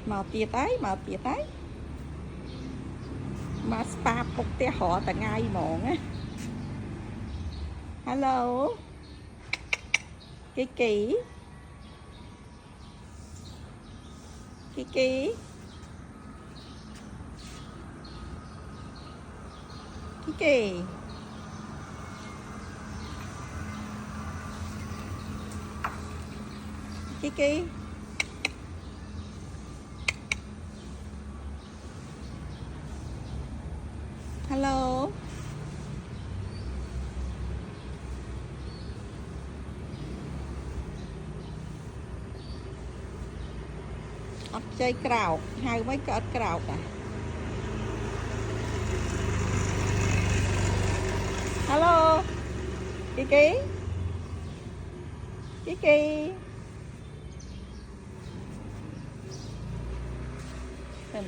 Màu tia tái mà spa bục tia họ tại ngay mọn á. Hello Kiki Kiki Kiki Kiki hello ốc chơi cào hai mấy cái ốc cào à. Hello Kiki Kiki đừng